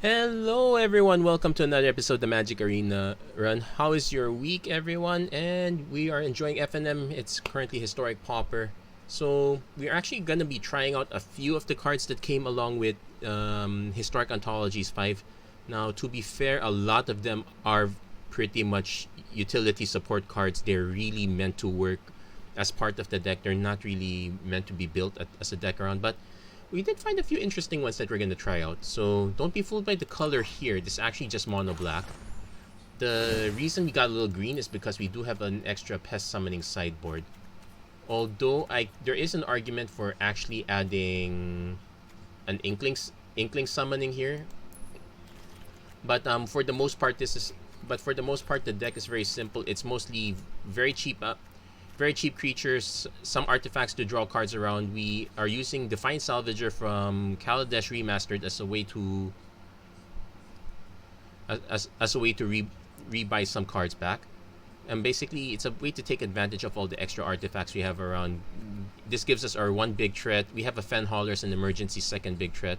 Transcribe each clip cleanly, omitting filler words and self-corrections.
Hello everyone, welcome to another episode of the Magic Arena Run. How is your week everyone? And we are enjoying FNM. It's currently Historic Pauper. So we're actually going to be trying out a few of the cards that came along with Historic Anthologies 5. Now to be fair, a lot of them are pretty much utility support cards. They're really meant to work as part of the deck. They're not really meant to be built as a deck around, but we did find a few interesting ones that we're going to try out. So don't be fooled by the color here. This is actually just mono black. The reason we got a little green is because we do have an extra pest summoning sideboard. Although there is an argument for actually adding an inkling summoning here. But for the most part the deck is very simple. It's mostly very cheap creatures, some artifacts to draw cards around. We are using Defiant Salvager from Kaladesh Remastered as a way to rebuy some cards back. And basically, it's a way to take advantage of all the extra artifacts we have around. This gives us our one big threat. We have a Fen Haulers and Emergency second big threat.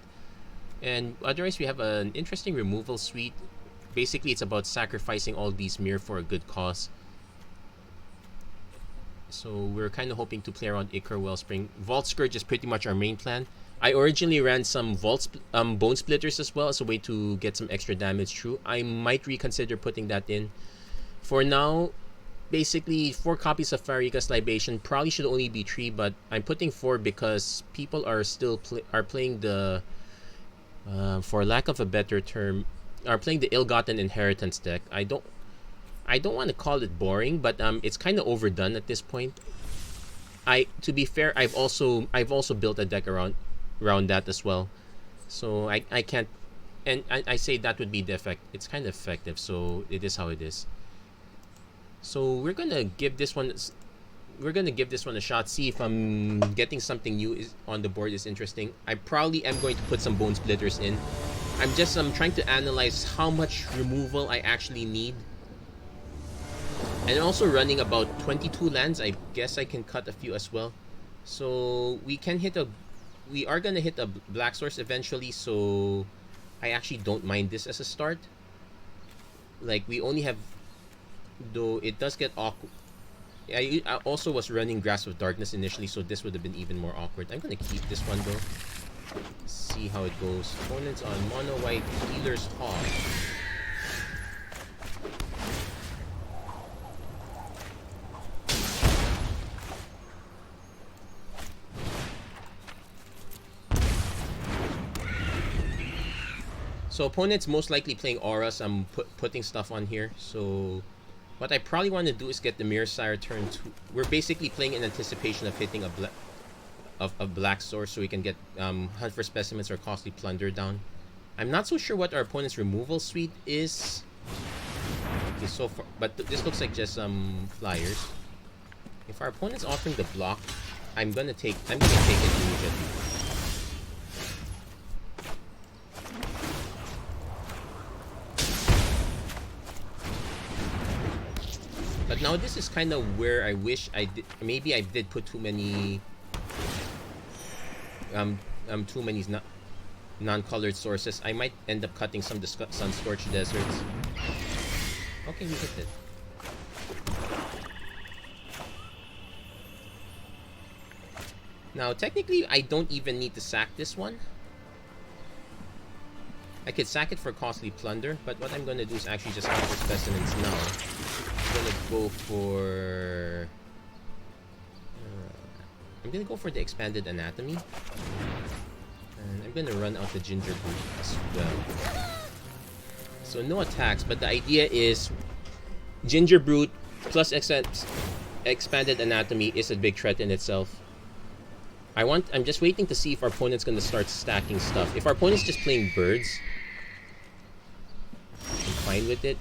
And otherwise, we have an interesting removal suite. Basically, it's about sacrificing all these mirror for a good cause. So we're kind of hoping to play around Ichor Wellspring. Vault Scourge is pretty much our main plan. I originally ran some Bone Splitters as well as a way to get some extra damage through. I might reconsider putting that in. For now, basically 4 copies of Farika's Libation. Probably should only be 3, but I'm putting 4 because people are still playing the, for lack of a better term, are playing the Ill-Gotten Inheritance deck. I don't want to call it boring, but it's kind of overdone at this point. To be fair, I've also built a deck around that as well. So I can't, and I say that would be the effect. It's kind of effective, so it is how it is. So we're gonna give this one a shot. See if getting something new on the board is interesting. I probably am going to put some Bone Splitters in. I'm trying to analyze how much removal I actually need. And also running about 22 lands. I guess I can cut a few as well. So we are gonna hit a black source eventually, so I actually don't mind this as a start. Like, we only have, though it does get awkward. I also was running Grasp of Darkness initially, so this would have been even more awkward. I'm gonna keep this one though. See how it goes. Opponents on mono white, Healer's Hawk. So opponents most likely playing auras. I'm putting stuff on here. So what I probably want to do is get the Mirror Sire turn 2. We're basically playing in anticipation of hitting a black source, so we can get Hunt for Specimens or Costly Plunder down. I'm not so sure what our opponent's removal suite is. Okay, so far, but this looks like just flyers. If our opponent's offering the block, I'm gonna take it immediately. But now this is kind of where I wish maybe I did put too many non-colored sources. I might end up cutting some Sun-Scorched Deserts. Okay, we hit it. Now technically I don't even need to sack this one. I could sack it for Costly Plunder, but what I'm gonna do is actually just Hunt for Specimens now. I'm gonna go for the Expanded Anatomy, and I'm gonna run out the Ginger Boot as well. So no attacks, but the idea is Ginger Brute plus Expanded Anatomy is a big threat in itself. I'm just waiting to see if our opponent's gonna start stacking stuff. If our opponent's just playing birds, I'm fine with it.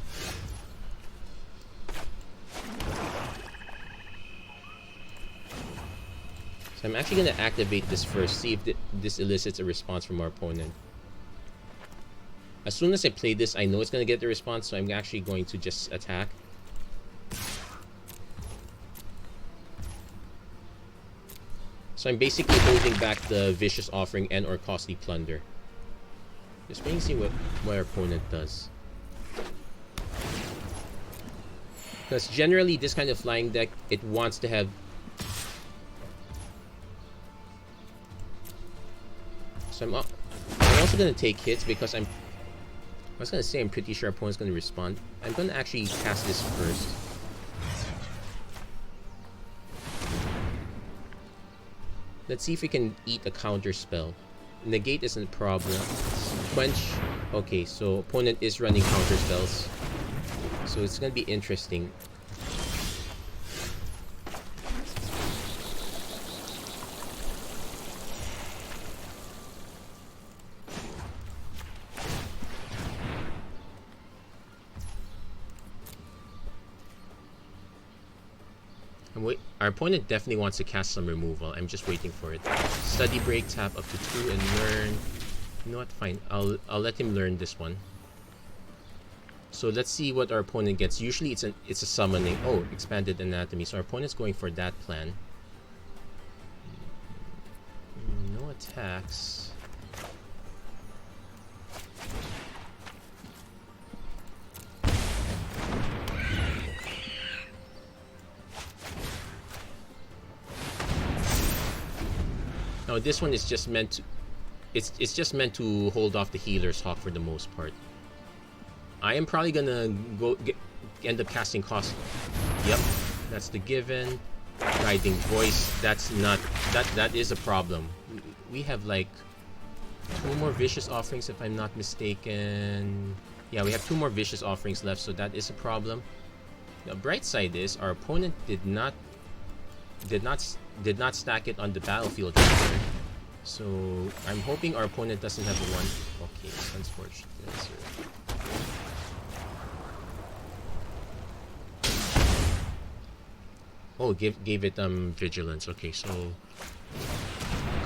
So I'm actually going to activate this first, see if this elicits a response from our opponent. As soon as I play this, I know it's going to get the response, so I'm actually going to just attack. So I'm basically holding back the Vicious Offering and or Costly Plunder. Just waiting to see what our opponent does. Because generally, this kind of flying deck, it wants to have... So I'm also going to take hits because I was going to say I'm pretty sure our opponent's going to respond. I'm going to actually cast this first. Let's see if we can eat a counter spell. Negate isn't a problem. Quench. Okay, so opponent is running counter spells. So it's going to be interesting. Our opponent definitely wants to cast some removal. I'm just waiting for it. Study break, tap up to 2 and learn. You know what? Fine. I'll let him learn this one. So let's see what our opponent gets. Usually it's a summoning. Oh, expanded anatomy. So our opponent's going for that plan. No attacks. No, this one is just meant to... It's just meant to hold off the healer's hawk for the most part. I am probably gonna end up casting cost. Yep, that's the given. Guiding voice. That's not... That is a problem. We have like 2 more vicious offerings if I'm not mistaken. Yeah, we have 2 more vicious offerings left, so that is a problem. The bright side is our opponent did not stack it on the battlefield either. So I'm hoping our opponent doesn't have the one. Okay, Sunscorched Desert. Oh, gave it vigilance. Okay, so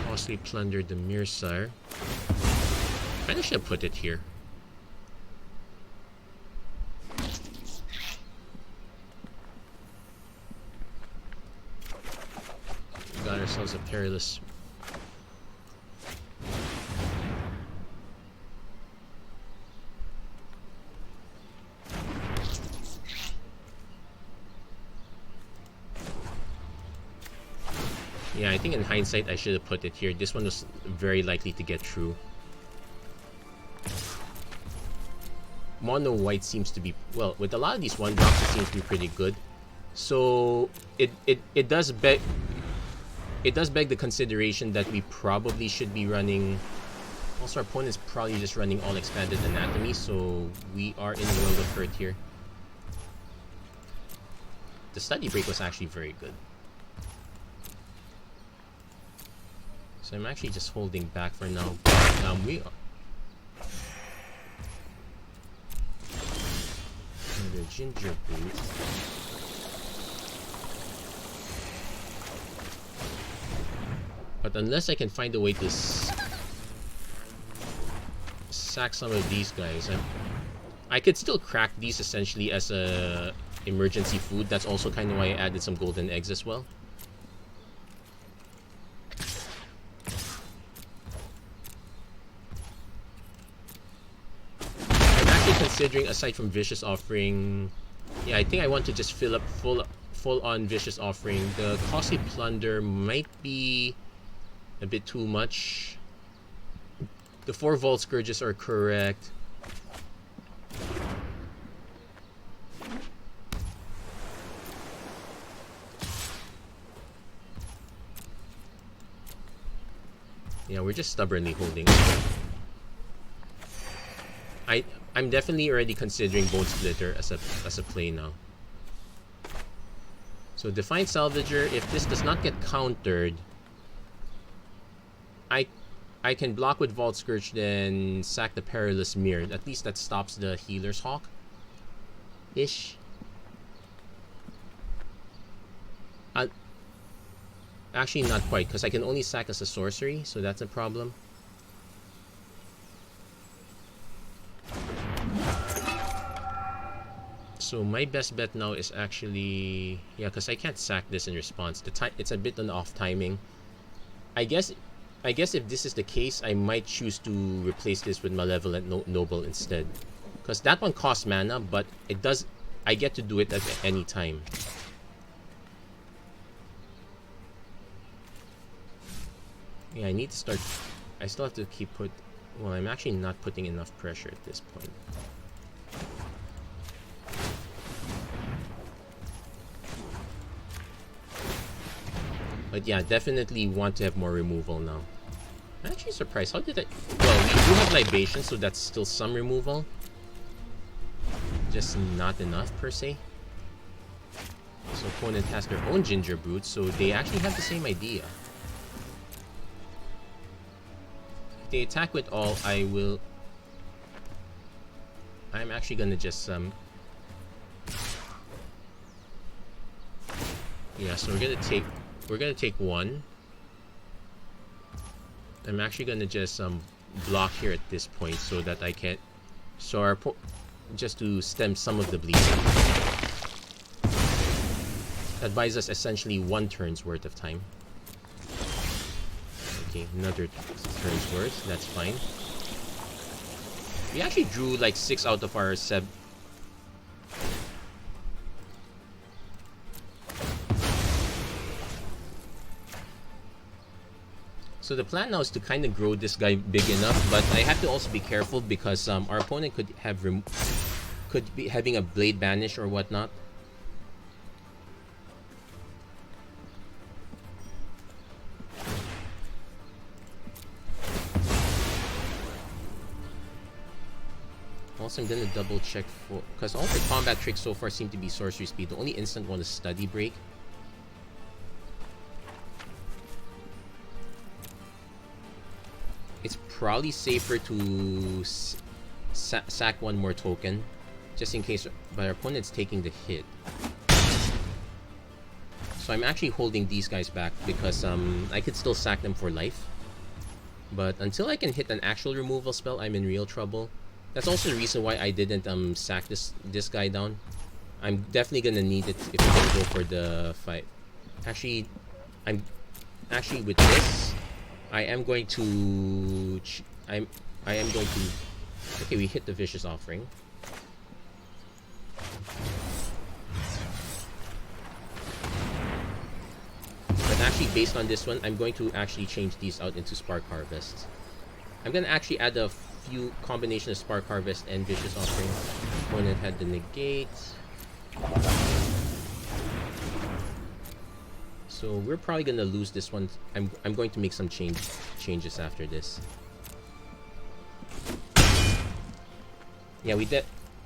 costly plunder the Mirsire. I should have put it here. Got ourselves a perilous. Yeah, I think in hindsight I should have put it here. This one was very likely to get through. Mono white seems to be, well, with a lot of these 1-drops it seems to be pretty good. So it does beg the consideration that we probably should be running. Also, our opponent's probably just running all expanded anatomy, so we are in the world of hurt here. The study break was actually very good. So I'm actually just holding back for now. We are. Another ginger boot. But unless I can find a way to sack some of these guys, I could still crack these essentially as a emergency food. That's also kind of why I added some golden eggs as well. I'm actually considering, aside from Vicious Offering, yeah, I think I want to just fill up full on Vicious Offering. The Costly Plunder might be a bit too much. The 4 Vault Scourges are correct. Yeah, we're just stubbornly holding. I'm definitely already considering Bone Splitter as a play now. So Defiant Salvager, if this does not get countered, I can block with Vault Scourge, then sack the Perilous Mirror. At least that stops the Healer's Hawk. Ish. Actually, not quite, because I can only sack as a sorcery, so that's a problem. So my best bet now is actually... Yeah, because I can't sack this in response. It's a bit on off timing. I guess I guess if this is the case, I might choose to replace this with Malevolent Noble instead. Because that one costs mana, but it does... I get to do it at any time. Yeah, I need to start... I still have to keep put... Well, I'm actually not putting enough pressure at this point. But yeah, definitely want to have more removal now. I'm actually surprised. How did I... Well, we do have Libation, so that's still some removal. Just not enough, per se. So opponent has their own Ginger Brute, so they actually have the same idea. If they attack with all, I will... I'm actually gonna just... Yeah, so we're gonna take one. I'm actually gonna just block here at this point so that I can... So our just to stem some of the bleeding. That buys us essentially 1 turn's worth of time. Okay, another turn's worth. That's fine. We actually drew like 6 out of our 7. So the plan now is to kind of grow this guy big enough, but I have to also be careful because our opponent could be having a Blade Banish or whatnot. Also, I'm gonna double check for, because all the combat tricks so far seem to be sorcery speed. The only instant one is Study Break. It's probably safer to sack 1 more token, just in case my opponent's taking the hit. So I'm actually holding these guys back because I could still sack them for life. But until I can hit an actual removal spell, I'm in real trouble. That's also the reason why I didn't sack this guy down. I'm definitely gonna need it if I'm gonna go for the fight. Actually, with this. I am going to... Okay, we hit the Vicious Offering. But actually, based on this one, I'm going to actually change these out into Spark Harvest. I'm going to actually add a few combination of Spark Harvest and Vicious Offering. Opponent had the negate. So we're probably gonna lose this one. I'm going to make some changes after this. Yeah,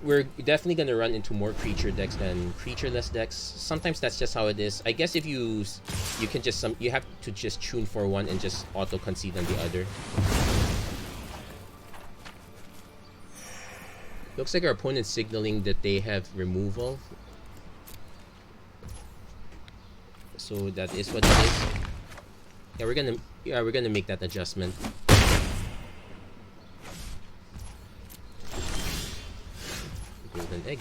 we're definitely gonna run into more creature decks than creatureless decks. Sometimes that's just how it is. I guess if you can just you have to just tune for one and just auto concede on the other. Looks like our opponent's signaling that they have removal. So that is what it is. Yeah, we're gonna make that adjustment. Golden egg.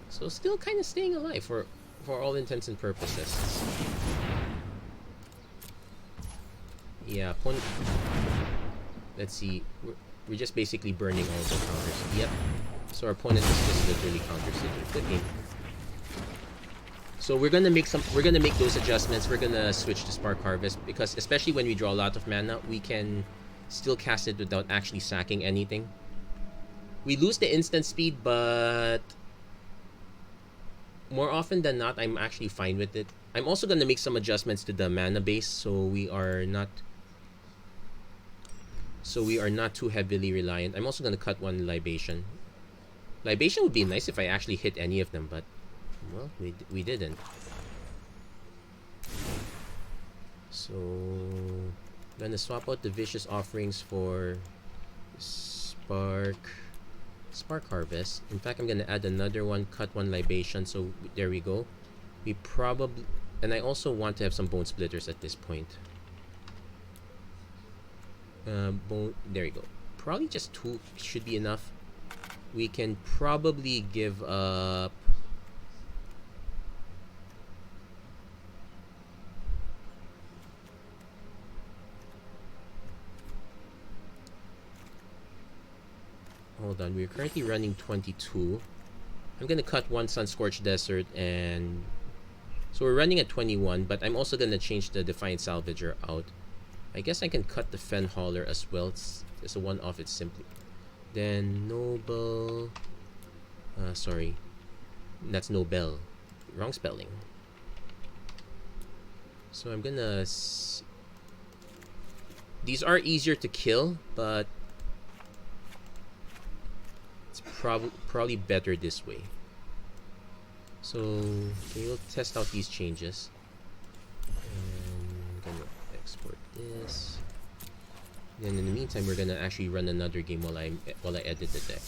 So still kind of staying alive for all intents and purposes. Yeah, let's see. We're just basically burning all the counters. Yep. So our opponent is just literally counter-sitting. Good game. So we're gonna make those adjustments. We're gonna switch to Spark Harvest because especially when we draw a lot of mana, we can still cast it without actually sacking anything. We lose the instant speed, but more often than not, I'm actually fine with it. I'm also gonna make some adjustments to the mana base, so we are not too heavily reliant. I'm also gonna cut 1 Libation. Libation would be nice if I actually hit any of them, but well, we didn't. So gonna swap out the Vicious Offerings for Spark Harvest. In fact, I'm gonna add another one, cut 1 Libation. So there we go. We probably, and I also want to have some Bone Splitters at this point. There we go. Probably just 2 should be enough. We can probably give up. hold on, we're currently running 22. I'm gonna cut one Sun-Scorched Desert, and so we're running at 21, but I'm also gonna change the Defiant Salvager out. I guess I can cut the Fen Hauler as well. It's a one-off, it's simply. Then Noble... sorry. That's Nobel. Wrong spelling. So I'm gonna... These are easier to kill, but... it's probably better this way. So, okay, we'll test out these changes. And I'm gonna export this. Then in the meantime, we're gonna actually run another game while I edit the deck.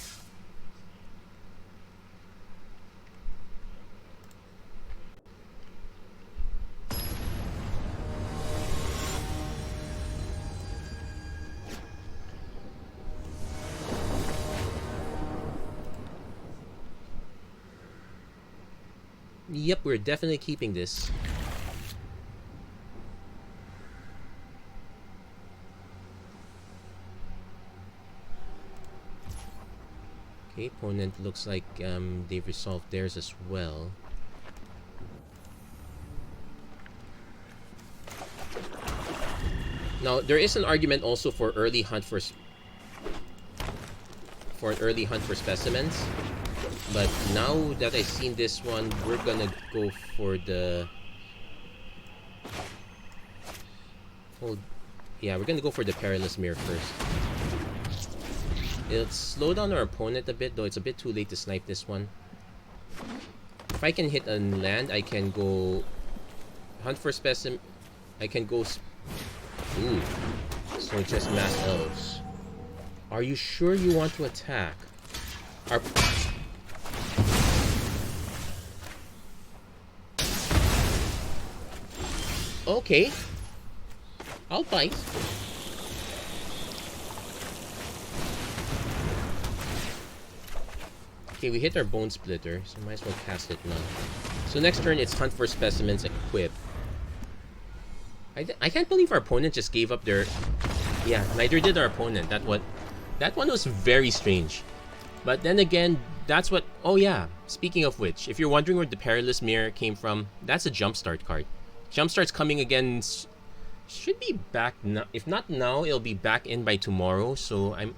Yep, we're definitely keeping this. Okay, opponent looks like they've resolved theirs as well. Now, there is an argument also for early hunt for an early hunt for specimens. But now that I've seen this one, we're gonna go for the... yeah, we're gonna go for the Perilous Mirror first. It'll slow down our opponent a bit, though it's a bit too late to snipe this one. If I can hit a land, I can go... hunt for specimen... I can go... ooh. So just Mass Elves. Are you sure you want to attack? Our... okay. I'll bite. Okay, we hit our Bone Splitter, so might as well cast it now. So next turn, it's Hunt for Specimens, equip. I can't believe our opponent just gave up their... yeah, neither did our opponent. That one was very strange. But then again, that's what... oh yeah, speaking of which, if you're wondering where the Perilous Mirror came from, that's a Jumpstart card. Jumpstart's coming again... should be back now. If not now, it'll be back in by tomorrow. So I'm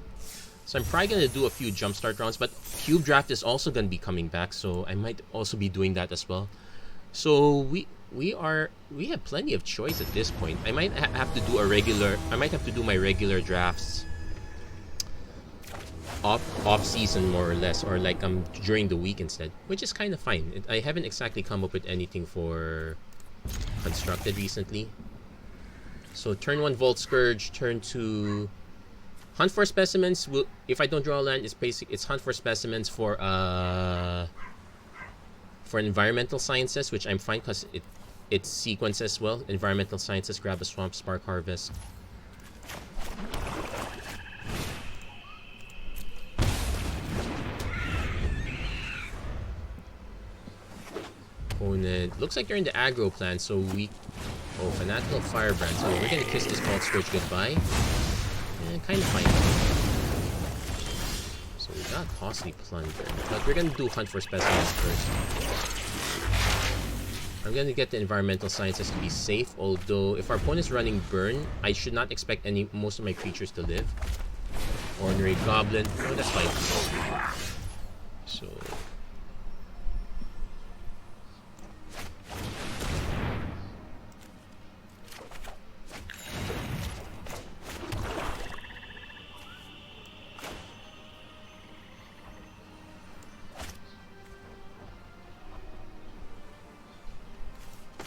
probably gonna do a few Jumpstart rounds. But Cube Draft is also gonna be coming back, so I might also be doing that as well. So we have plenty of choice at this point. I might have to do a regular... I might have to do my regular drafts off season more or less, or like during the week instead, which is kind of fine. I haven't exactly come up with anything for constructed recently. So turn 1 Volt Scourge, turn 2 Hunt for Specimens. If I don't draw a land, it's Hunt for Specimens for Environmental Sciences, which I'm fine because it's sequence as well. Environmental Sciences, grab a Swamp, Spark Harvest. Opponent looks like they're in the aggro plan, so we... oh, Fanatical Firebrand. So we're gonna kiss this Vault Scourge goodbye. And kind of fine. So we got Costly Plunder, but we're gonna do Hunt for Specimens first. I'm gonna get the Environmental Sciences to be safe, although if our opponent's running Burn, I should not expect most of my creatures to live. Ordinary Goblin. Oh, that's fine. So...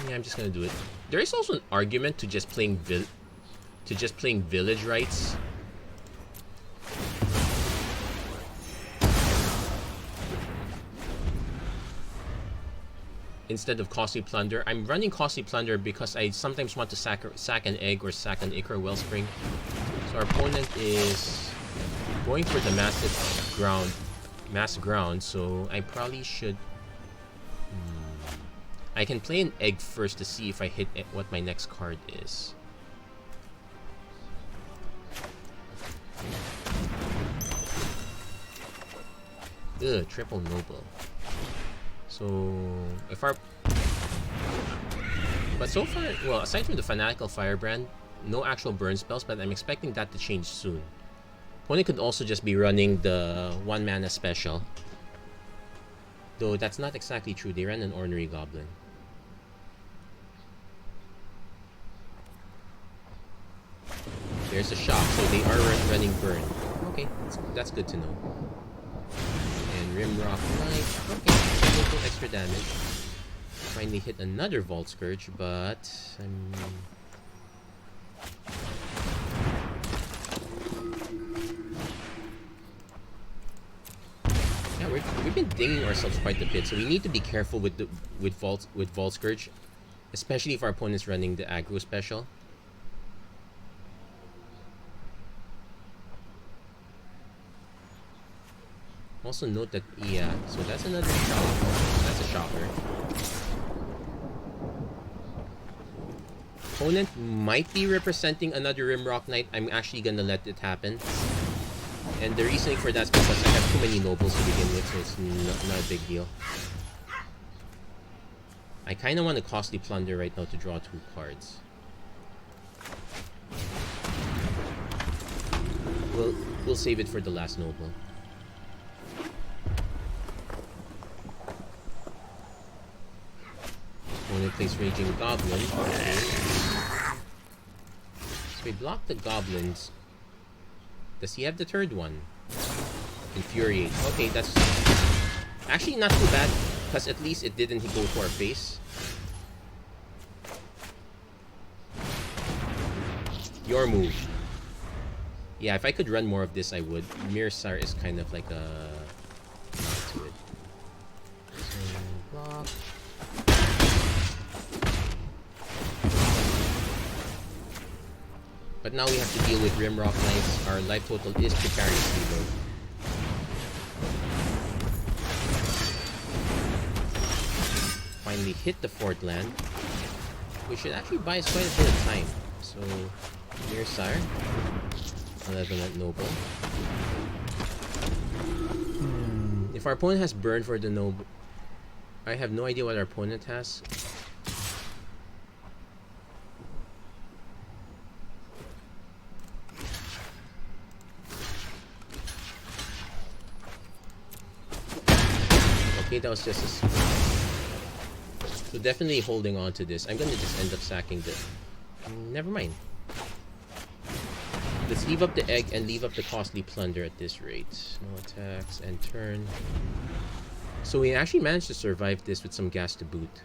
yeah, I'm just gonna do it. There is also an argument to just playing Village Rites. Instead of Costly Plunder. I'm running Costly Plunder because I sometimes want to sack an egg or sack an Ichor Wellspring. So our opponent is going for the mass ground, so I probably should... I can play an egg first to see if I hit what my next card is. Ugh, triple noble. So if our but so far, well, aside from the Fanatical Firebrand, no actual burn spells, but I'm expecting that to change soon. Opponent could also just be running the 1 mana special. Though that's not exactly true, they ran an Ornery Goblin. There's a shock, so they are running burn. Okay, that's good to know. And Rimrock Knight. Okay, a little extra damage. Finally hit another Vault Scourge, but yeah, we've been dinging ourselves quite a bit, so we need to be careful with Vault Scourge, especially if our opponent's running the aggro special. Also note that, yeah, so that's another shock. That's a shocker. Opponent might be representing another Rimrock Knight. I'm actually gonna let it happen. And the reasoning for that is because I have too many nobles to begin with, so it's not a big deal. I kind of want a Costly Plunder right now to draw 2 cards. We'll save it for the last noble. Opponent plays Raging Goblin. Okay. So we block the goblins. Does he have the third one? Infuriate. Okay, that's actually not too bad, because at least it didn't go to our face. Your move. Yeah, if I could run more of this, I would. Mirsar is kind of like a... not to it. So, block. But now we have to deal with Rimrock Knights. Our life total is precariously low. Finally hit the 4th land. We should actually buy us quite a bit of time. So, here's Sire. 11 at Noble. If our opponent has burn for the Noble... I have no idea what our opponent has. Okay, that was just a... So definitely holding on to this. I'm gonna just end up sacking the... Never mind. Let's leave up the egg and leave up the Costly Plunder at this rate. No attacks and turn. So we actually managed to survive this with some gas to boot.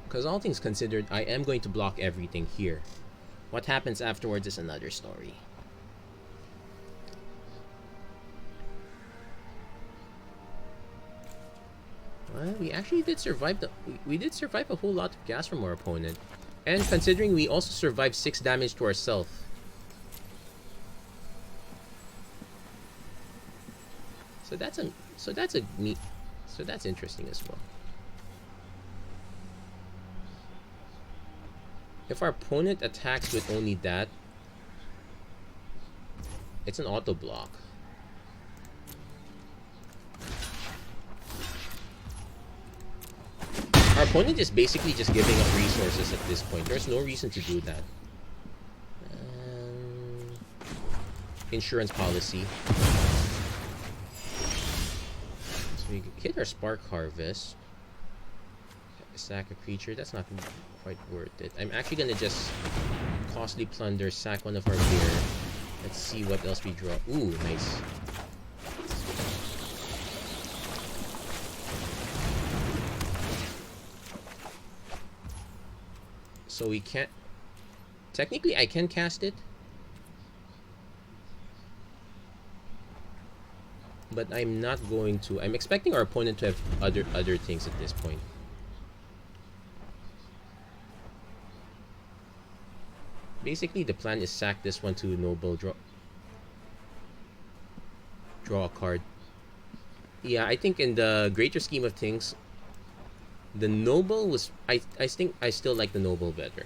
Because all things considered, I am going to block everything here. What happens afterwards is another story. Well, we actually did survive we did survive a whole lot of gas from our opponent. And considering we also survived 6 damage to ourselves. So that's interesting as well. If our opponent attacks with only that, it's an auto block. Our opponent is basically just giving up resources at this point. There's no reason to do that. Insurance policy. So we hit our Spark Harvest. Sack a creature. That's not quite worth it. I'm actually gonna just Costly Plunder, sack one of our gear. Let's see what else we draw. Ooh, nice. So we can't... Technically, I can cast it. But I'm not going to. I'm expecting our opponent to have other things at this point. Basically, the plan is sack this one to Noble, draw a card. Yeah, I think in the greater scheme of things, The Noble was... I think I still like the Noble better.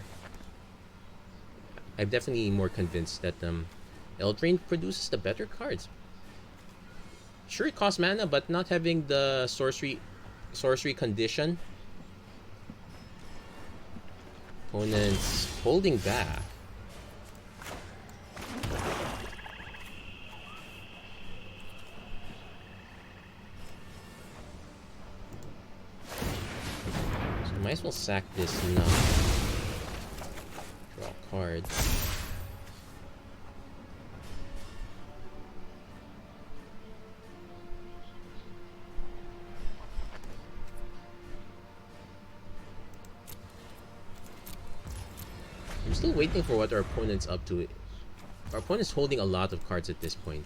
I'm definitely more convinced that Eldraine produces the better cards. Sure, it costs mana, but not having the sorcery condition. Opponents holding back. So might as well sack this now. Draw cards. I'm still waiting for what our opponent's up to. Our opponent's holding a lot of cards at this point.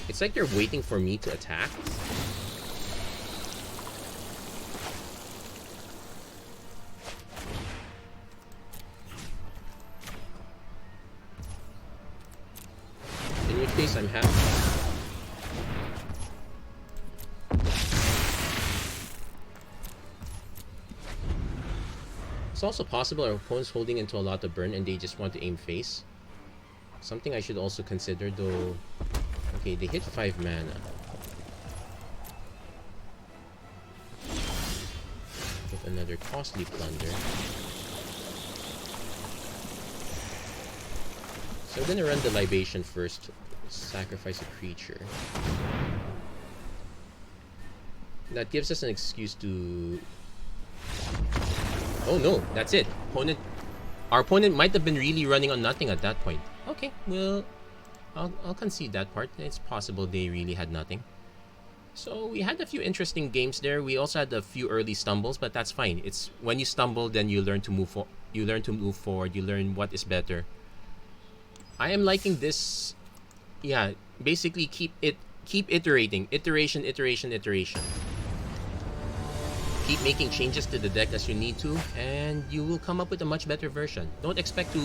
It's like they're waiting for me to attack. In which case, I'm happy. It's also possible our opponent's holding into a lot of burn and they just want to aim face. Something I should also consider though. Okay, they hit 5 mana. With another costly plunder. So I'm gonna run the libation first. Sacrifice a creature. That gives us an excuse to... Oh no, that's it. Our opponent might have been really running on nothing at that point. Okay, well, I'll concede that part. It's possible they really had nothing. So we had a few interesting games there. We also had a few early stumbles, but that's fine. It's when you stumble, then you learn to move forward. You learn what is better. I am liking this. Yeah, basically keep iterating, iteration. Keep making changes to the deck as you need to, and you will come up with a much better version. Don't expect to...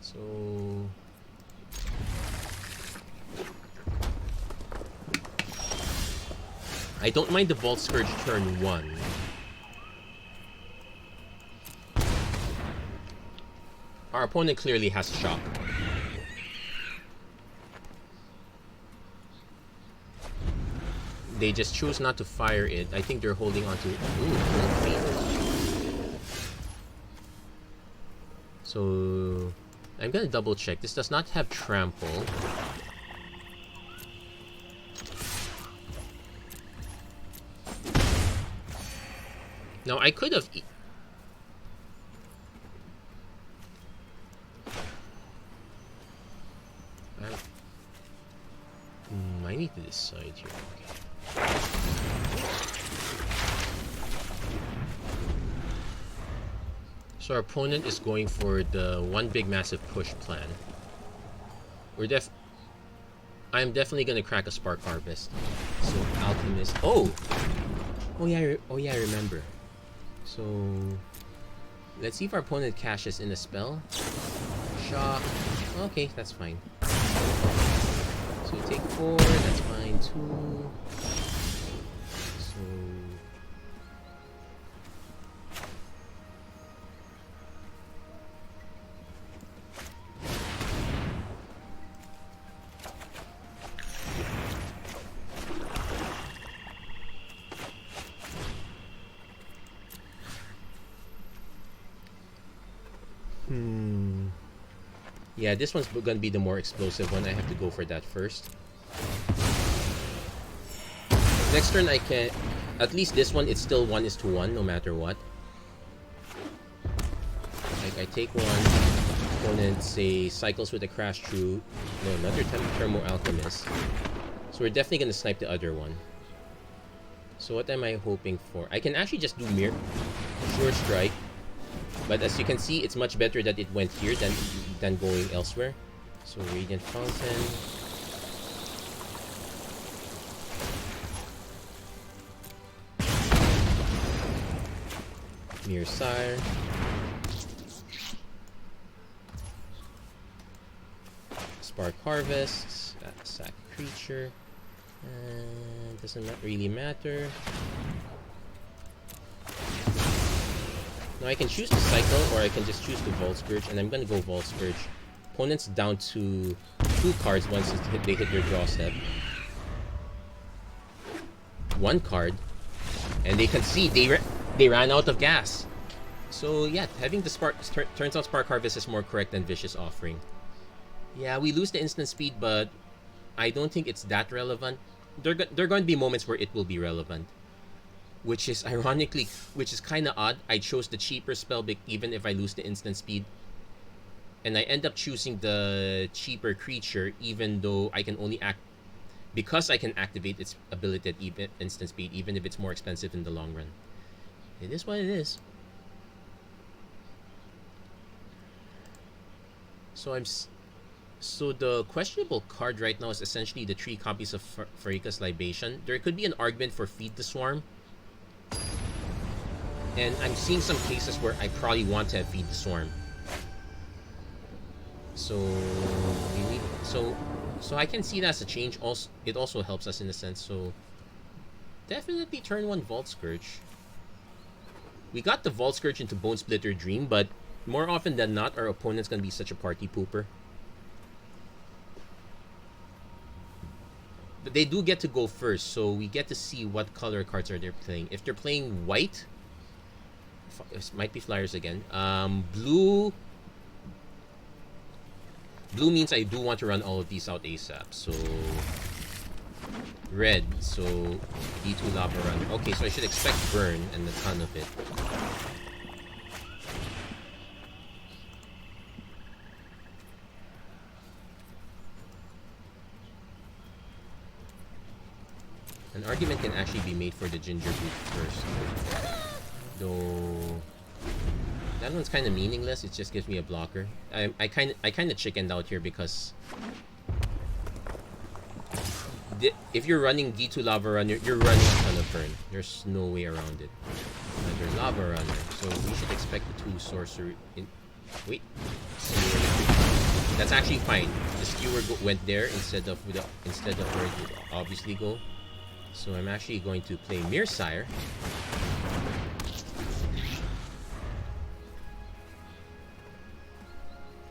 So... I don't mind the Vault Scourge turn 1. Our opponent clearly has Shock. They just choose not to fire it. I think they're holding on to... Ooh, so... I'm gonna double check. This does not have Trample. Now, I could have... I need to decide here. Okay. So our opponent is going for the one big massive push plan. I'm definitely gonna crack a Spark Harvest. So Alchemist. Oh yeah, I remember. So let's see if our opponent cashes in a spell. Shock. Okay, that's fine. So we take 4, that's fine, 2. So... Yeah, this one's gonna be the more explosive one. I have to go for that first. Next turn I can... At least this one, it's still 1:1, no matter what. Like, I take one. Opponent, say, cycles with a Crash Through. No, another Thermo Alchemist. So we're definitely gonna snipe the other one. So what am I hoping for? I can actually just do Sure Strike. But as you can see, it's much better that it went here than going elsewhere. So Radiant Fountain. Mirror Sire. Spark Harvest. Sack Creature. Doesn't really matter. Now I can choose to cycle, or I can just choose to Vault Scourge, and I'm gonna go Vault Scourge. Opponent's down to 2 cards once they hit their draw step. 1 card, and they concede. They ran out of gas. So yeah, having the Spark turns out Spark Harvest is more correct than Vicious Offering. Yeah, we lose the instant speed, but I don't think it's that relevant. There are going to be moments where it will be relevant, which is ironically, which is kind of odd. I chose the cheaper spell, even if I lose the instant speed, and I end up choosing the cheaper creature, even though I can only because I can activate its ability at instant speed, even if it's more expensive in the long run. It is what it is. So the questionable card right now is essentially the 3 copies of Farika's Libation. There could be an argument for Feed the Swarm, and I'm seeing some cases where I probably want to have Feed the Swarm. So I can see that as a change. Also, it also helps us in a sense. So definitely turn 1 Vault Scourge. We got the Vault Scourge into Bone Splitter Dream, but more often than not, our opponent's gonna be such a party pooper. But they do get to go first, so we get to see what color cards are they playing. If they're playing white, it might be Flyers again. Blue means I do want to run all of these out ASAP. So red, so D2 Lava Runner. Okay, so I should expect burn and a ton of it. An argument can actually be made for the Ginger Boot first, though that one's kind of meaningless. It just gives me a blocker. I kind of chickened out here because if you're running D2 Lava Runner, you're running a ton of burn. There's no way around it. Another Lava Runner, so we should expect the 2 sorcery. Wait, that's actually fine. The skewer went there instead of where it would obviously go. So I'm actually going to play Mirsire.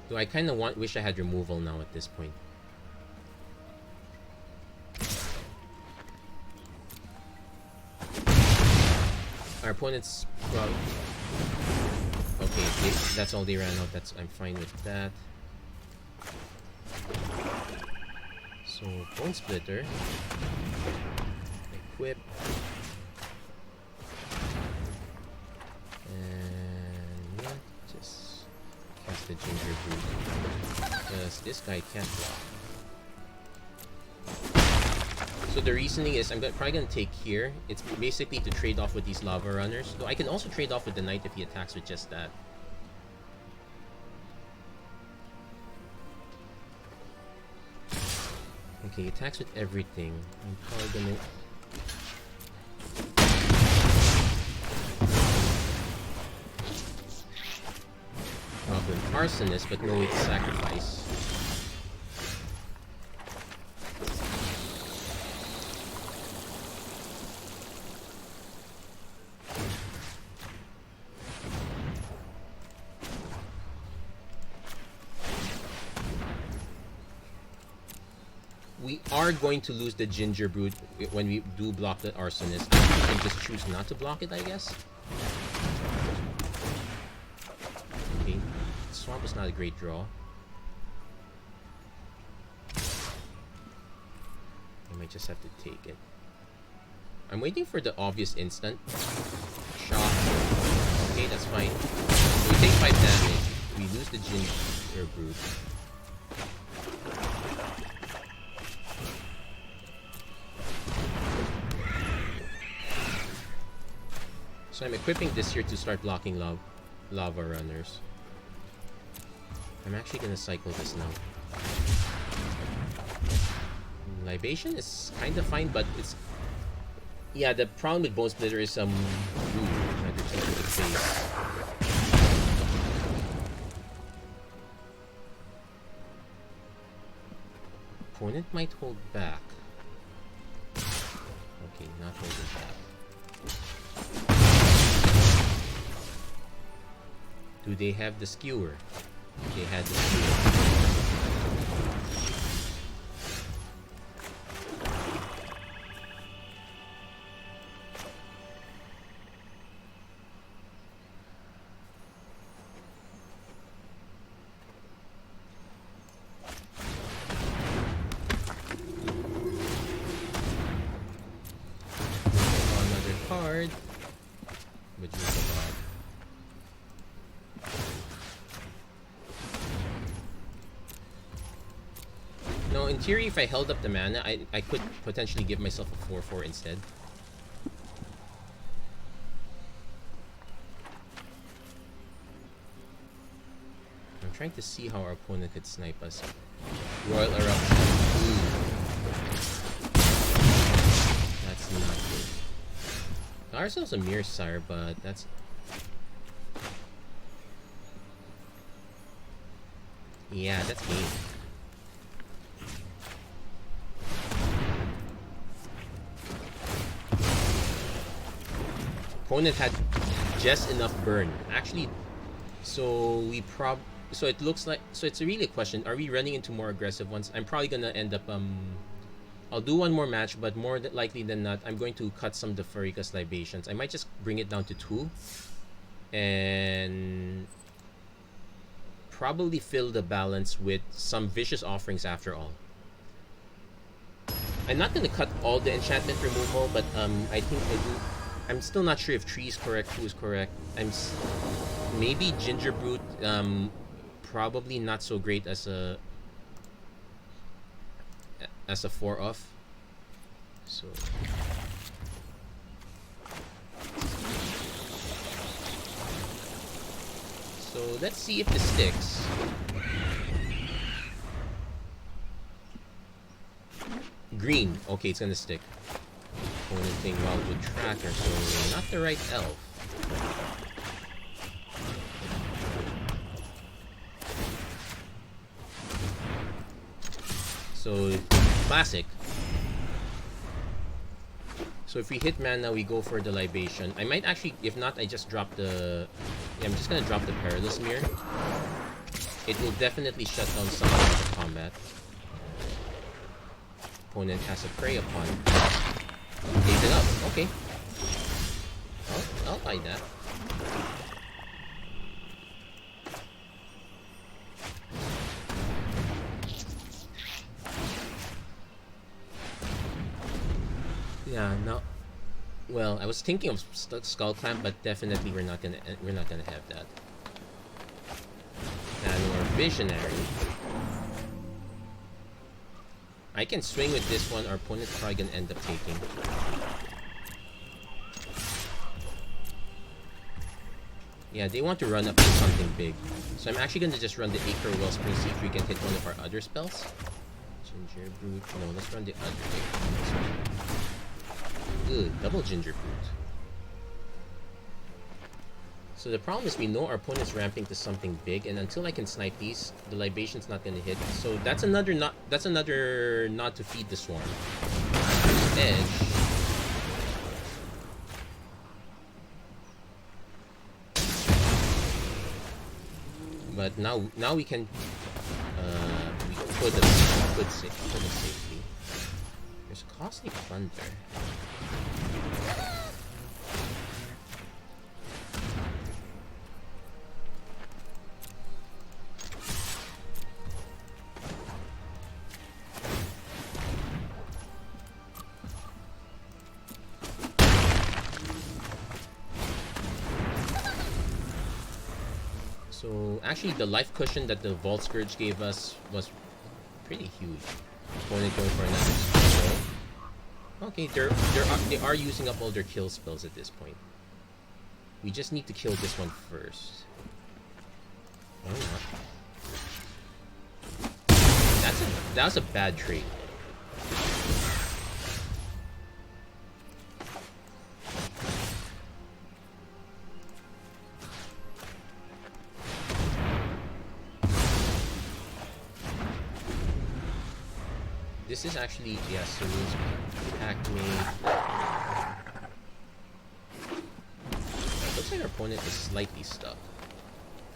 Though I kind of wish I had removal now at this point. Our opponent's probably... Okay, that's all they ran out. I'm fine with that. So, Bone Splitter. Equip. And yeah, just cast the Ginger Boot. Because this guy can't block. So the reasoning is I'm probably going to take here. It's basically to trade off with these Lava Runners. Though I can also trade off with the Knight if he attacks with just that. Okay, he attacks with everything. I'm probably going to... Arsonist, but no way to sacrifice. We are going to lose the Ginger Brood when we do block the Arsonist. We can just choose not to block it, I guess. Okay. Swamp is not a great draw. I might just have to take it. I'm waiting for the obvious instant. Shock. Okay, that's fine. So we take 5 damage. We lose the Ginger Brood. So I'm equipping this here to start blocking lava runners. I'm actually gonna cycle this now. Libation is kind of fine, but it's... Yeah, the problem with Bone Splitter is some... Opponent might hold back. Okay, not holding that. Do they have the skewer? They had the skewer. Another card. But you forgot. No, in theory, if I held up the mana, I could potentially give myself a 4/4 instead. I'm trying to see how our opponent could snipe us. Royal Eruption. Ooh. That's not good. Ourselves a Mirror Sire, but that's... Yeah, that's game. Opponent had just enough burn. Actually, so it looks like, so it's really a question, are we running into more aggressive ones? I'm probably gonna end up I'll do one more match, but more likely than not, I'm going to cut some of the Pharika's Libations. I might just bring it down to 2 and probably fill the balance with some Vicious Offerings after all. I'm not gonna cut all the enchantment removal, but I think I do. I'm still not sure if Tree is correct, 2 is correct. Maybe Ginger Brute, probably not so great as a 4-off. So let's see if this sticks. Green. Okay, it's gonna stick. Opponent thing Wildwood Tracker, so not the right elf. So classic. So if we hit mana, we go for the Libation. I might actually, if not, I just drop the... Yeah, I'm just gonna drop the Perilous Mirror. It will definitely shut down some of the combat. Opponent has a Prey upon. Gave it up. Okay. I'll buy that. Yeah, no. Well, I was thinking of Skull Clamp, but definitely we're not gonna have that. And we're Visionary. I can swing with this one. Our opponent's probably gonna end up taking. Yeah, they want to run up to something big. So I'm actually gonna just run the Acre Wellspring, see if we can hit one of our other spells. Ginger Brute. No, let's run the other thing. Good, double Ginger Brute. So the problem is we know our opponent's ramping to something big, and until I can snipe these, the Libation's not gonna hit. So that's another not to feed the Swarm. Edge. But now we can we put it safely. There's Costly Plunder. So actually the life cushion that the Vault Scourge gave us was pretty huge. Opponent going for another spell. Okay, they are using up all their kill spells at this point. We just need to kill this one first. Why not? That was a bad trade. This is actually, yeah, so attack me. looks like our opponent is slightly stuck.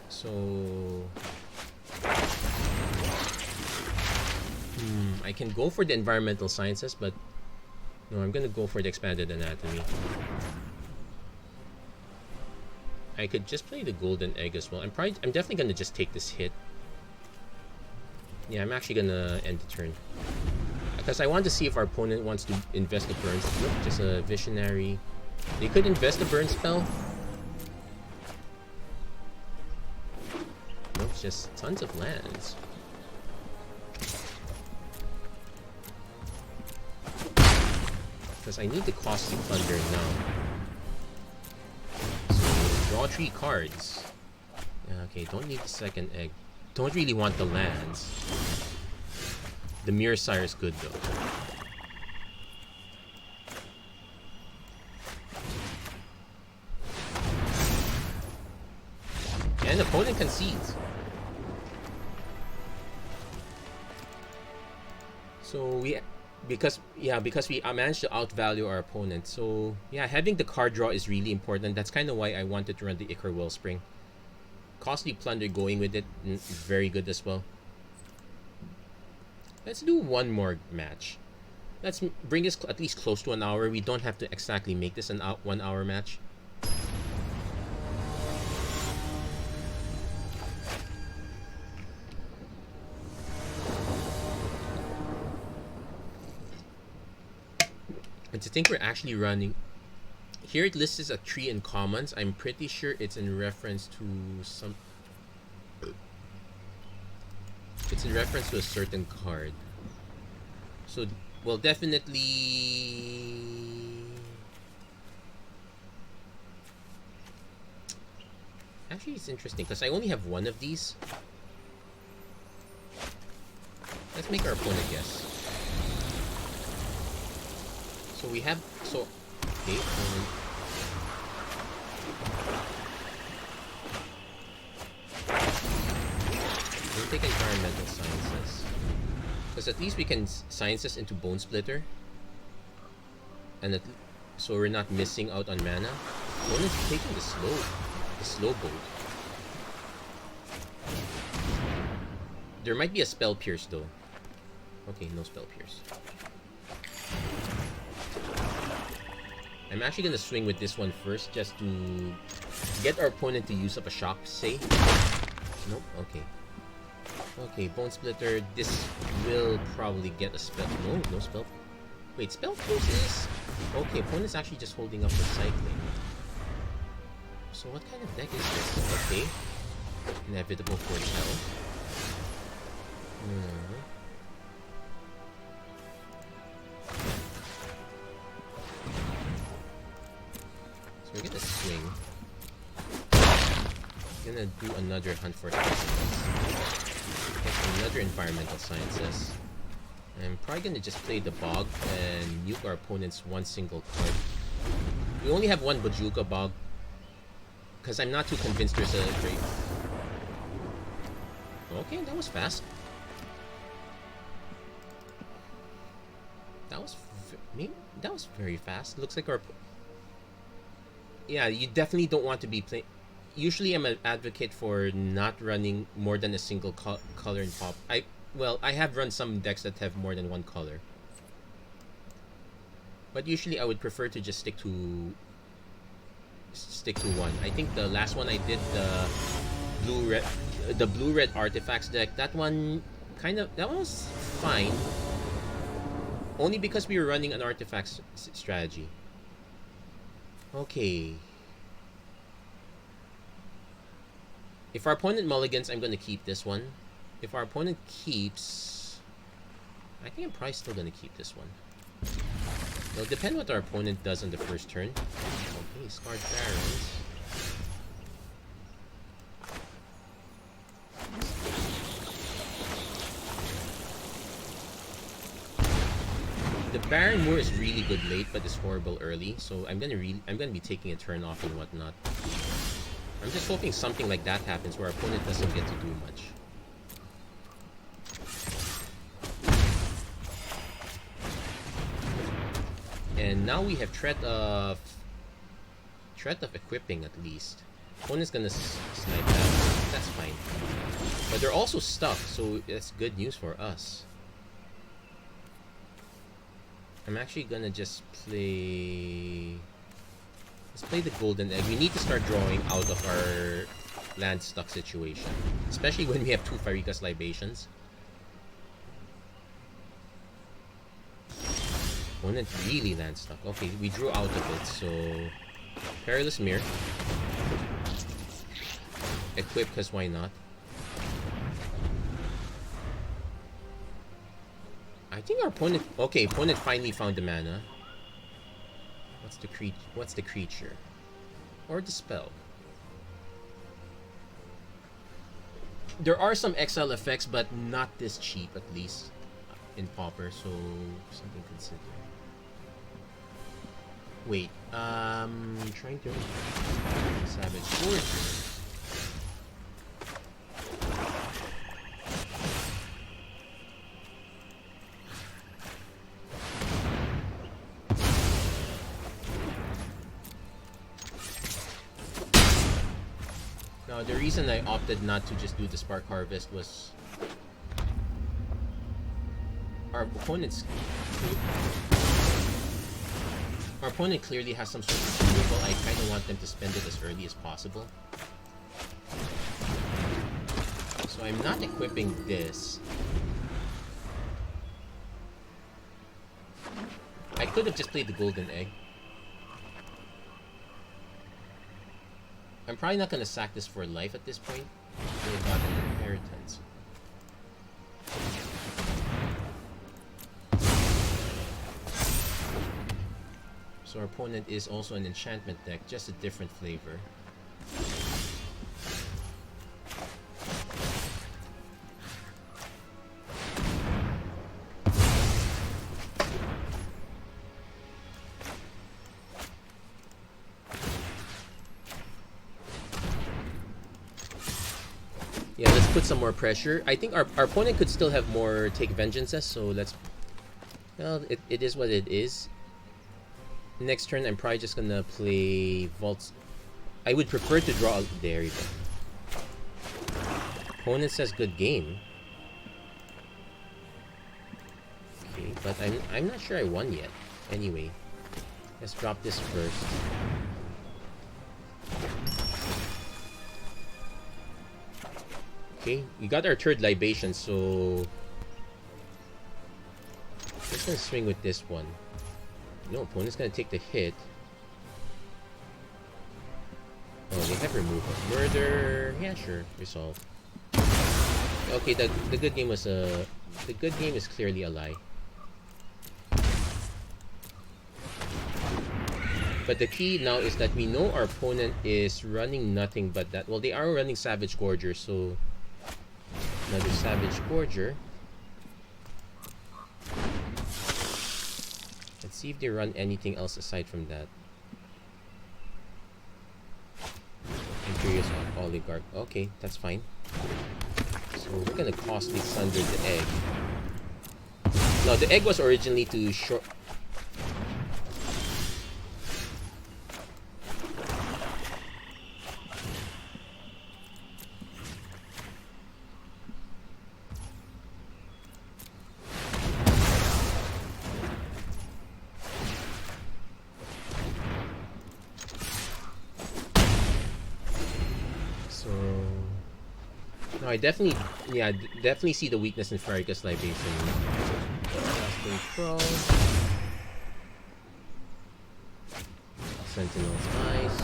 So... I can go for the environmental sciences, but no, I'm gonna go for the expanded anatomy. I could just play the golden egg as well. I'm definitely gonna just take this hit. Yeah, I'm actually gonna end the turn because I want to see if our opponent wants to invest the burn. Nope, just a visionary. They could invest the burn spell. Nope, just tons of lands. Because I need the costly plunder now. So, draw 3 cards. Yeah, okay, don't need the second egg. Don't really want the lands. The Mirror Sire is good though. And opponent concedes. So because we managed to outvalue our opponent. So yeah, having the card draw is really important. That's kind of why I wanted to run the Ichor Wellspring. Costly plunder going with it, very good as well. Let's do one more match. Let's bring this at least close to an hour. We don't have to exactly make this an 1 hour match. And to think we're actually running... Here it lists a 3 in commons. I'm pretty sure it's in reference to some... It's in reference to a certain card. So, well, definitely... Actually, it's interesting because I only have one of these. Let's make our opponent guess. So we have... So... Okay, we'll take environmental sciences. Because at least we can sciences into Bone Splitter. And so we're not missing out on mana. Opponent's taking the slow bolt. There might be a Spell Pierce though. Okay, no Spell Pierce. I'm actually gonna swing with this one first just to get our opponent to use up a shock save. Nope, okay. Okay, Bone Splitter, this will probably get a spell. No, no spell. Wait, Spell Pierce is... Okay, opponent's actually just holding up Recycling. So what kind of deck is this? Okay. Inevitable Foretell. So we're gonna swing. Gonna do another Hunt for Specimens. Get another Environmental Sciences. I'm probably gonna just play the Bog and nuke our opponent's one single card. We only have one Bojuka Bog because I'm not too convinced there's a great... Okay, that was fast. That was very fast. Looks like our... Yeah, you definitely don't want to be playing... Usually I'm an advocate for not running more than a single color in pop. I have run some decks that have more than one color. But usually I would prefer to just stick to one. I think the last one I did, the blue-red artifacts deck, that one was fine. Only because we were running an artifacts strategy. Okay. If our opponent mulligans, I'm going to keep this one. If our opponent keeps... I think I'm probably still going to keep this one. It'll depend what our opponent does on the first turn. Okay, Scarred Barons. The Baron Moor is really good late, but it's horrible early. So I'm gonna be taking a turn off and whatnot. I'm just hoping something like that happens where our opponent doesn't get to do much. And now we have Threat of threat of equipping at least. Opponent's gonna snipe that. That's fine. But they're also stuck, so that's good news for us. I'm actually gonna just play... Let's play the golden egg. We need to start drawing out of our land stuck situation. Especially when we have 2 Pharika's Libations. Opponent really land stuck. Okay, we drew out of it, so... Perilous Mirror. Equip, because why not? I think our opponent... Okay, opponent finally found the mana. What's the creature? Or the spell? There are some exile effects, but not this cheap, at least. In Pauper, so... Something to consider. Wait, trying to... Savage Forge. Now, the reason I opted not to just do the Spark Harvest was... Our opponent clearly has some sort of removal. I kind of want them to spend it as early as possible. So I'm not equipping this. I could have just played the golden egg. I'm probably not going to sack this for life at this point. We got an inheritance. So our opponent is also an enchantment deck, just a different flavor. Yeah, let's put some more pressure. I think our opponent could still have more take vengeances, so let's... Well, it is what it is. Next turn, I'm probably just gonna play Vaults. I would prefer to draw... There you go. Opponent says good game. Okay, but I'm not sure I won yet. Anyway, let's drop this first. Okay, we got our 3rd libation, so... Let's gonna swing with this one. No, opponent's gonna take the hit. Oh, they have removal. Murder. Yeah, sure. Resolve. Okay, the good game was the good game is clearly a lie. But the key now is that we know our opponent is running nothing but that. Well, they are running Savage Gorger, so another Savage Gorger. Let's see if they run anything else aside from that. Imperious Oligarch. Okay, that's fine. So we're gonna costly sunder the egg. Now the egg was originally to short... I definitely see the weakness in Pharika's Libation. Control. Sentinel's Eyes.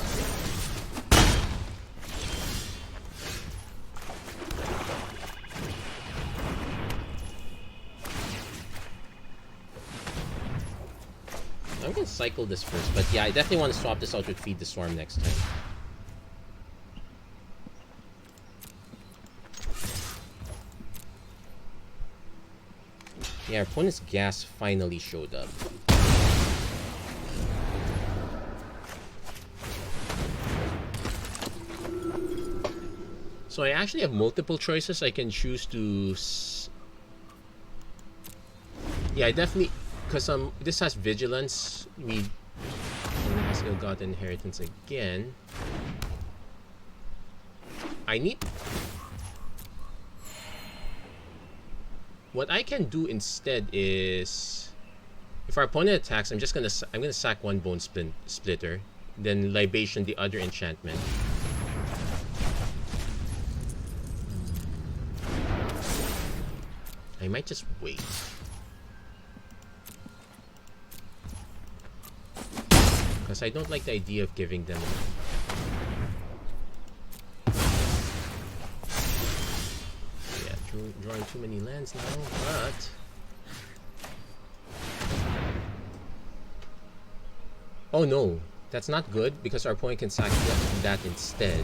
I'm gonna cycle this first, but yeah, I definitely want to swap this out with Feed the Swarm next time. Yeah, our opponent's gas finally showed up. So I actually have multiple choices I can choose to... Yeah, I definitely... Because this has Vigilance. It has Ill-Gotten Inheritance again. I need... What I can do instead is... If our opponent attacks, I'm gonna sack one Bone Splitter, then Libation the other enchantment. I might just wait. Because I don't like the idea of giving them... Yeah, drawing too many lands now, but... Oh no, that's not good because our opponent can sack that instead.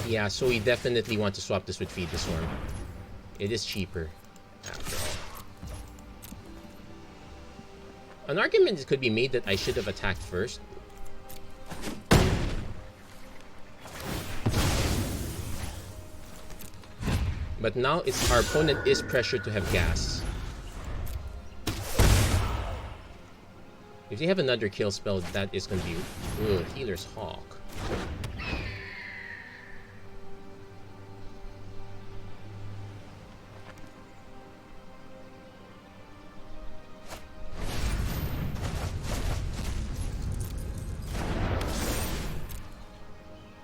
Yeah, so we definitely want to swap this with Feed the Swarm. It is cheaper, after all. An argument could be made that I should have attacked first. But now our opponent is pressured to have gas. If they have another kill spell, that is going to be... Ugh, Healer's Hawk.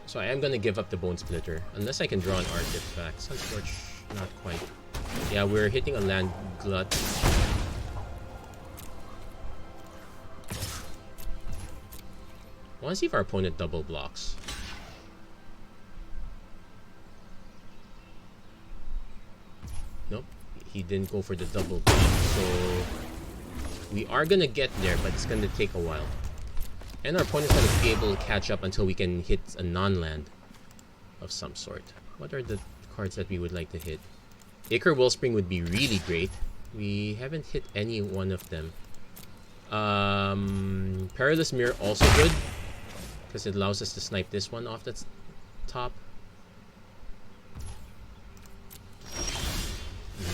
So I am going to give up the Bone Splitter, unless I can draw an artifact. Sunscorch, not quite. Yeah, we're hitting a land glut. I want to see if our opponent double blocks. Nope, he didn't go for the double block, so we are going to get there, but it's going to take a while. And our opponent's going to be able to catch up until we can hit a non-land of some sort. What are the cards that we would like to hit? Ichor Wellspring would be really great. We haven't hit any one of them. Perilous Mirror also good, because it allows us to snipe this one off the top.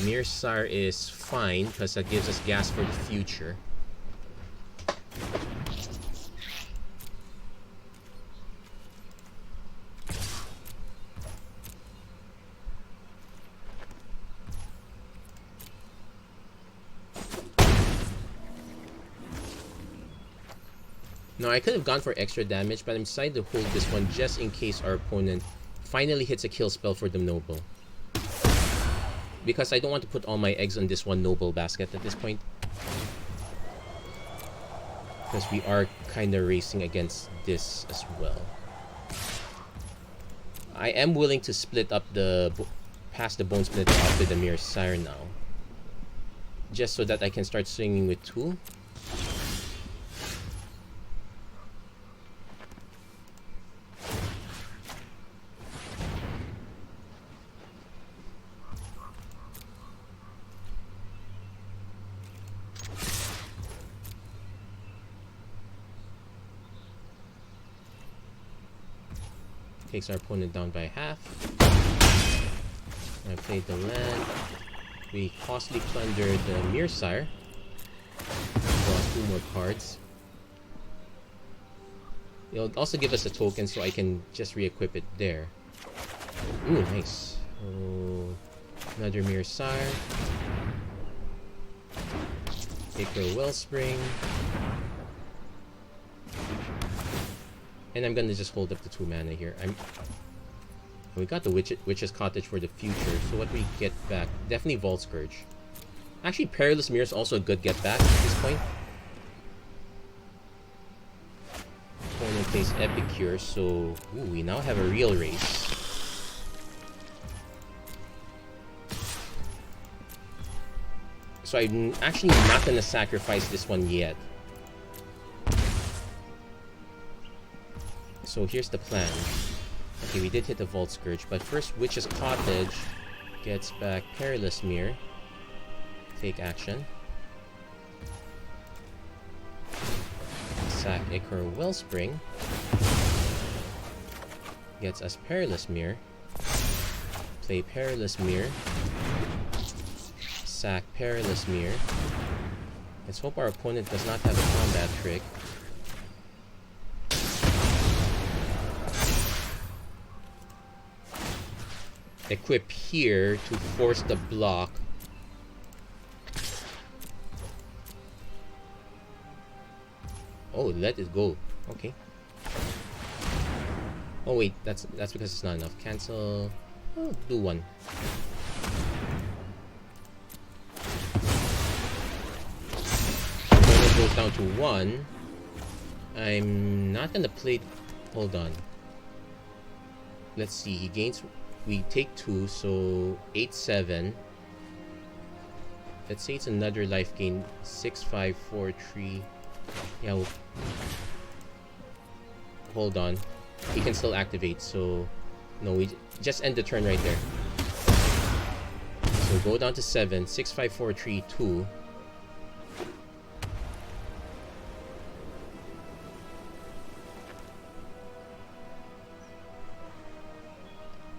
Mirsar is fine, because that gives us gas for the future. Now, I could have gone for extra damage, but I'm decided to hold this one just in case our opponent finally hits a kill spell for the Noble. Because I don't want to put all my eggs on this one Noble basket at this point. Because we are kind of racing against this as well. I am willing to split up pass the Bone Splitter off with the Mirror Sire now. Just so that I can start swinging with 2. Takes our opponent down by half. I played the land. We costly plunder the Mirror Sire. Draw 2 more cards. It'll also give us a token so I can just re-equip it there. Ooh, nice. Oh, another Mirror Sire. Ichor Wellspring. And I'm gonna just hold up the 2 mana here. We got the Witch's Cottage for the future, so what we get back? Definitely Vault Scourge. Actually, Perilous Mirror is also a good get back at this point. Opponent plays Epicure, so we now have a real race. So I'm actually not gonna sacrifice this one yet. So here's the plan. Okay, we did hit the Vault Scourge, but first Witch's Cottage gets back Perilous Mirror. Take action. Sack Ichor Wellspring. Gets us Perilous Mirror. Play Perilous Mirror. Sack Perilous Mirror. Let's hope our opponent does not have a combat trick. Equip here to force the block. Oh, let it go. Okay. Oh wait, that's because it's not enough. Cancel. Oh, do one. When it goes down to 1, I'm not gonna play. Hold on. Let's see. He gains. We take 2, so 8, 7. Let's say it's another life gain. 6, 5, 4, 3. Yeah. Hold on. He can still activate, so no, we just end the turn right there. So go down to 7, 6, 5, 4, 3, 2.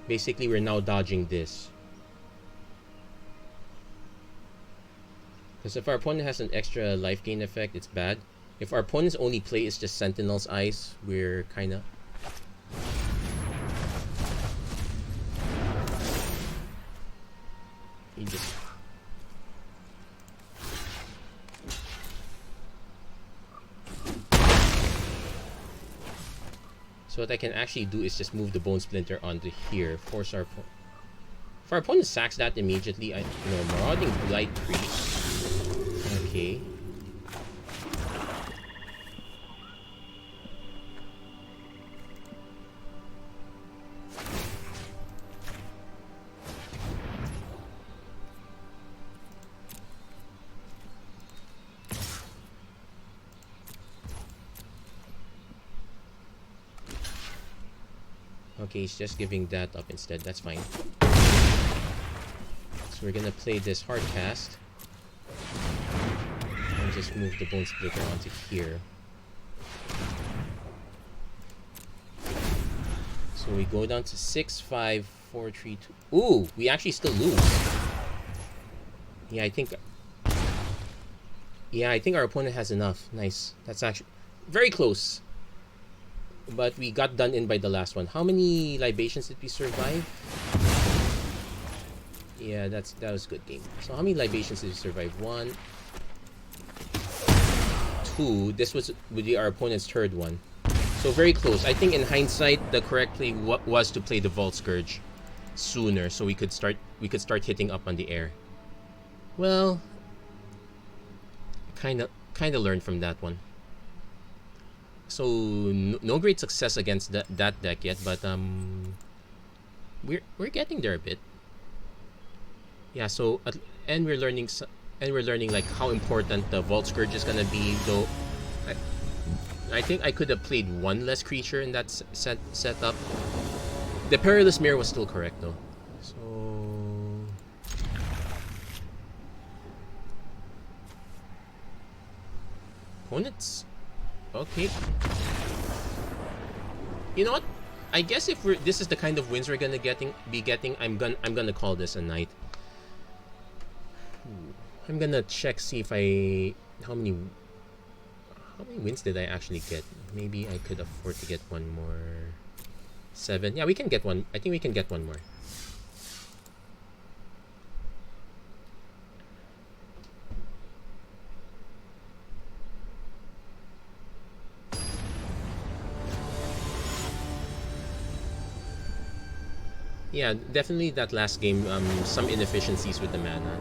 Basically, we're now dodging this. Because if our opponent has an extra life gain effect, it's bad. If our opponent's only play is just Sentinel's Eyes, we're kinda... He just... So what I can actually do is just move the Bone Splinter onto here, force our... If our opponent sacks that immediately, Marauding Blight Priest. Okay. Okay, he's just giving that up instead. That's fine. So we're gonna play this hard cast. And just move the Bone Splitter onto here. So we go down to 6, 5, 4, 3, 2. Ooh, we actually still lose. Yeah, I think our opponent has enough. Nice. That's actually very close. But we got done in by the last one. How many libations did we survive? Yeah, that was a good game. So how many libations did we survive? 1, 2. This would be our opponent's third one. So very close. I think in hindsight, the correct play was to play the Vault Scourge sooner, so we could start hitting up on the air. Well, kind of learned from that one. So no great success against that deck yet, but we're getting there a bit. Yeah. So and we're learning like how important the Vault Scourge is gonna be. Though I think I could have played one less creature in that setup. The Perilous Mirror was still correct though. So opponents. Okay. You know what? I guess if this is the kind of wins we're gonna be getting, I'm gonna call this a night. I'm gonna check, see if how many wins did I actually get? Maybe I could afford to get one more. 7. Yeah, we can get one. I think we can get one more. Yeah, definitely that last game, some inefficiencies with the mana.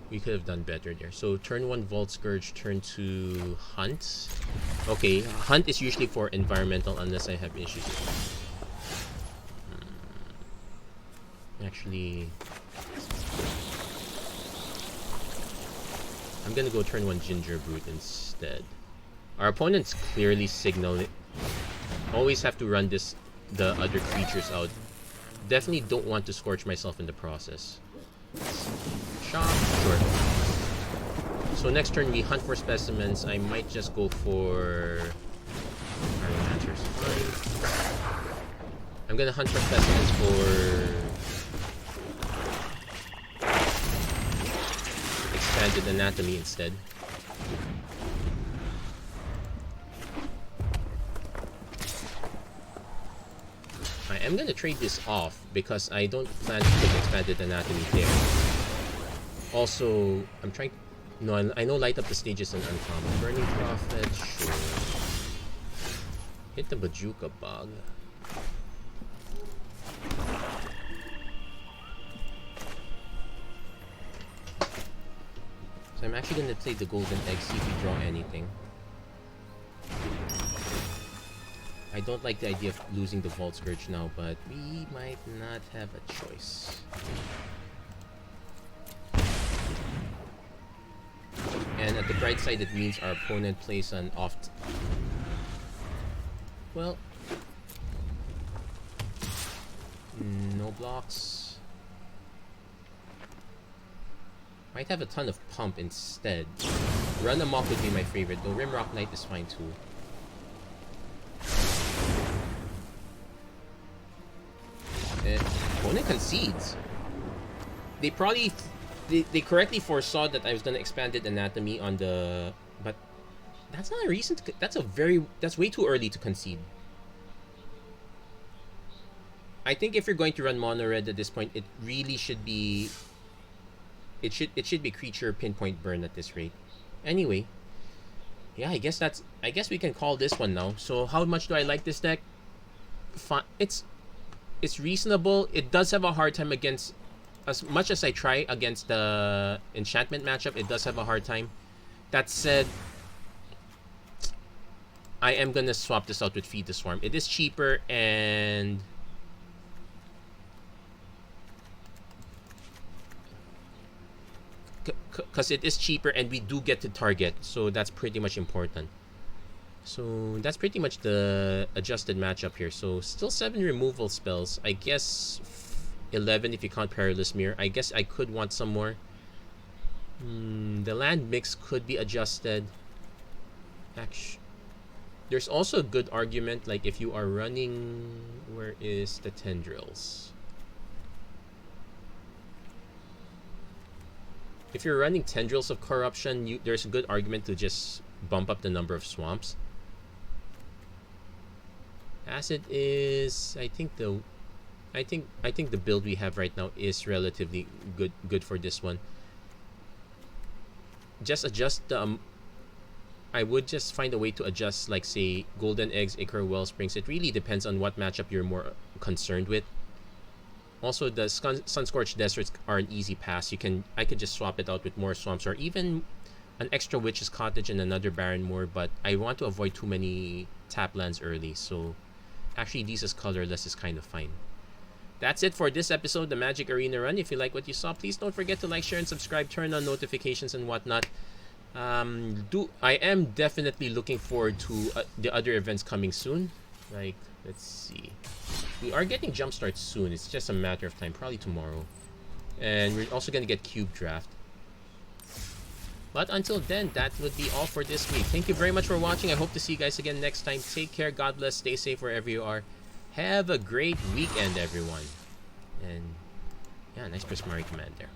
We could have done better there. So turn 1 Vault Scourge, turn 2 Hunt. Okay, Hunt is usually for environmental unless I have issues. Actually, I'm gonna go turn 1 Ginger Brute instead. Our opponent's clearly signaling. Always have to run the other creatures out. Definitely don't want to scorch myself in the process. Shot. Sure. So next turn we hunt for specimens. I might just go for Pyromancer's fine. I'm gonna hunt for specimens for expanded Adjusted Anatomy instead. I am gonna trade this off because I don't plan to put Expanded Anatomy there. Also, I'm trying... No, I know Light Up the Stage is an uncommon. Burning Prophet, sure. Hit the Bajuka Bug. So I'm actually gonna play the Golden Egg, see if we draw anything. I don't like the idea of losing the Vault Scourge now, but we might not have a choice. And at the bright side, it means our opponent plays an oft... Well... No blocks. Might have a ton of pump instead. Run Amok would be my favorite, though Rimrock Knight is fine too. Opponent concedes. They probably... They correctly foresaw that I was gonna Expanded Anatomy on the... But that's not a reason to... That's way too early to concede. I think if you're going to run mono red at this point, it really should be... It should be creature pinpoint burn at this rate. Anyway, yeah, I guess we can call this one now. So how much do I like this deck? It's reasonable. It does have a hard time against... As much as I try against the enchantment matchup, it does have a hard time. That said, I am gonna swap this out with Feed the Swarm. It is cheaper and... Because it is cheaper and we do get to target, so that's pretty much important. So that's pretty much the adjusted matchup here. So still 7 removal spells. I guess 11 if you count Perilous Mirror. I guess I could want some more. The land mix could be adjusted. Actually, there's also a good argument, like if you are running... Where is the Tendrils? If you're running Tendrils of Corruption, there's a good argument to just bump up the number of swamps. As it is, I think the build we have right now is relatively good for this one. Just adjust the I would just find a way to adjust, like say Golden Eggs, Ichor Wellsprings. It really depends on what matchup you're more concerned with. Also, the Sunscorched Deserts are an easy pass. I could just swap it out with more swamps or even an extra Witch's Cottage and another Barren Moor, but I want to avoid too many tap lands early, so actually these as colorless is kind of fine. That's it for this episode of the Magic Arena Run. If you like what you saw, please don't forget to like, share, and subscribe, turn on notifications and whatnot. I am definitely looking forward to the other events coming soon. Like, let's see. We are getting Jumpstart soon. It's just a matter of time, probably tomorrow. And we're also going to get Cube Draft. But until then, that would be all for this week. Thank you very much for watching. I hope to see you guys again next time. Take care. God bless. Stay safe wherever you are. Have a great weekend, everyone. And yeah, nice Prismari command there.